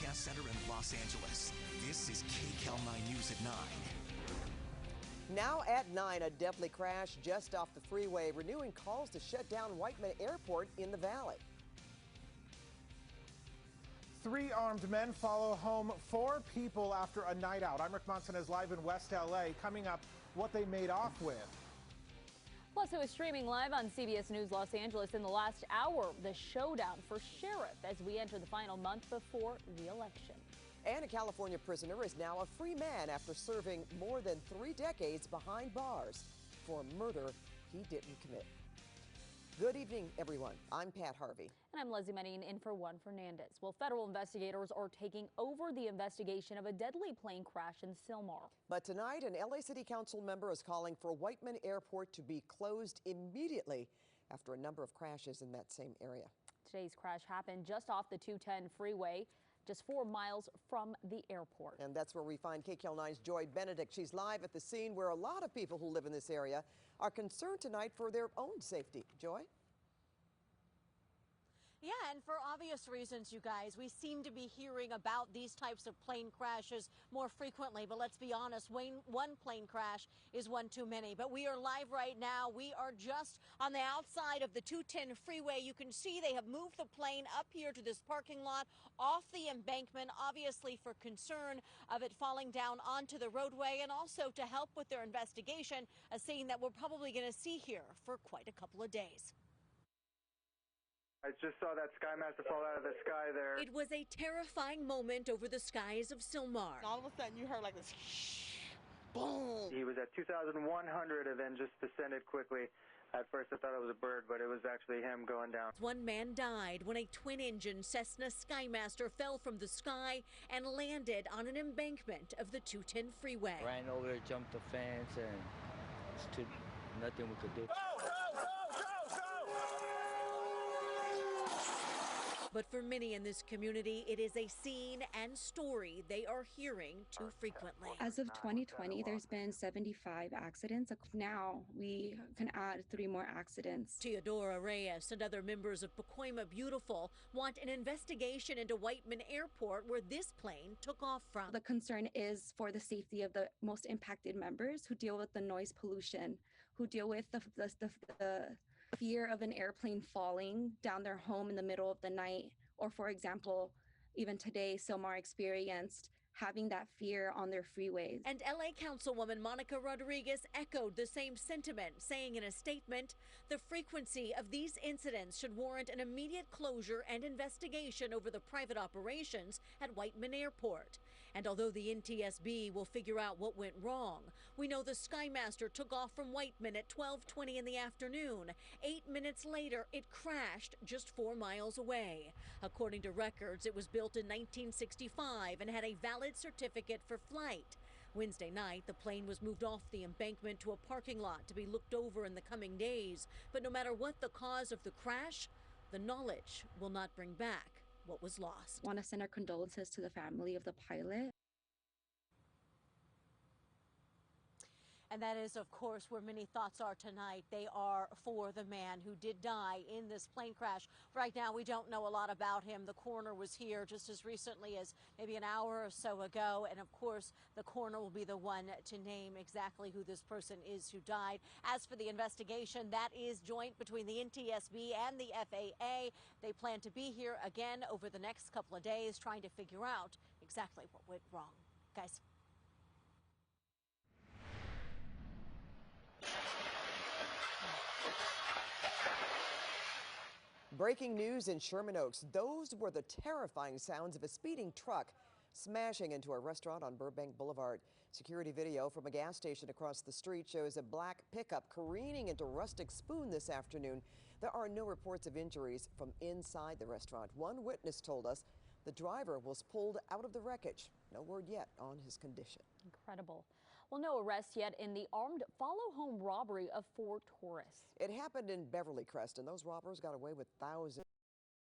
Broadcast Center in Los Angeles. This is Kcal 9 News at 9. Now at 9, a deadly crash just off the freeway, renewing calls to shut down Whiteman Airport in the valley. 3 armed men follow home 4 people after a night out. I'm Rick Montanez live in West LA. Coming up, what they made off with. Plus, it was streaming live on CBS News Los Angeles in the last hour, the showdown for sheriff as we enter the final month before the election. And a California prisoner is now a free man after serving more than 3 decades behind bars for a murder he didn't commit. Good evening, everyone. I'm Pat Harvey. And I'm Leslie Medine in for Juan Fernandez. Well, federal investigators are taking over the investigation of a deadly plane crash in Sylmar. But tonight, an LA City Council member is calling for Whiteman Airport to be closed immediately after a number of crashes in that same area. Today's crash happened just off the 210 freeway, just 4 miles from the airport. And that's where we find Kcal 9's Joy Benedict. She's live at the scene where a lot of people who live in this area are concerned tonight for their own safety. Joy? Yeah, and for obvious reasons, you guys, we seem to be hearing about these types of plane crashes more frequently. But let's be honest, one plane crash is one too many. But we are live right now. We are just on the outside of the 210 freeway. You can see they have moved the plane up here to this parking lot off the embankment, obviously for concern of it falling down onto the roadway and also to help with their investigation, a scene that we're probably going to see here for quite a couple of days. I just saw that Skymaster fall out of the sky there. It was a terrifying moment over the skies of Sylmar. All of a sudden you heard like this shh, boom. He was at 2,100 and then just descended quickly. At first I thought it was a bird, but it was actually him going down. One man died when a twin-engine Cessna Skymaster fell from the sky and landed on an embankment of the 210 freeway. Ran over there, jumped the fence, and stood nothing we could do. But for many in this community, it is a scene and story they are hearing too frequently. As of 2020, there's been 75 accidents. Now we can add 3 more accidents. Teodora Reyes and other members of Pacoima Beautiful want an investigation into Whiteman Airport, where this plane took off from. The concern is for the safety of the most impacted members who deal with the noise pollution, who deal with the fear of an airplane falling down their home in the middle of the night, or for example, even today, Sylmar experienced having that fear on their freeways. And LA Councilwoman Monica Rodriguez echoed the same sentiment, saying in a statement, the frequency of these incidents should warrant an immediate closure and investigation over the private operations at Whiteman Airport. And although the NTSB will figure out what went wrong, we know the Skymaster took off from Whiteman at 12:20 in the afternoon. 8 minutes later, it crashed just 4 miles away. According to records, it was built in 1965 and had a valid certificate for flight. Wednesday night, the plane was moved off the embankment to a parking lot to be looked over in the coming days. But no matter what the cause of the crash, the knowledge will not bring back what was lost. I want to send our condolences to the family of the pilot. And that is, of course, where many thoughts are tonight. They are for the man who did die in this plane crash. Right now, we don't know a lot about him. The coroner was here just as recently as maybe an hour or so ago. And of course, the coroner will be the one to name exactly who this person is who died. As for the investigation, that is joint between the NTSB and the FAA. They plan to be here again over the next couple of days, trying to figure out exactly what went wrong. Guys. Breaking news in Sherman Oaks. Those were the terrifying sounds of a speeding truck smashing into a restaurant on Burbank Boulevard. Security video from a gas station across the street shows a black pickup careening into Rustic Spoon this afternoon. There are no reports of injuries from inside the restaurant. One witness told us the driver was pulled out of the wreckage. No word yet on his condition. Incredible. Well, no arrests yet in the armed follow-home robbery of 4 tourists. It happened in Beverly Crest, and those robbers got away with thousands.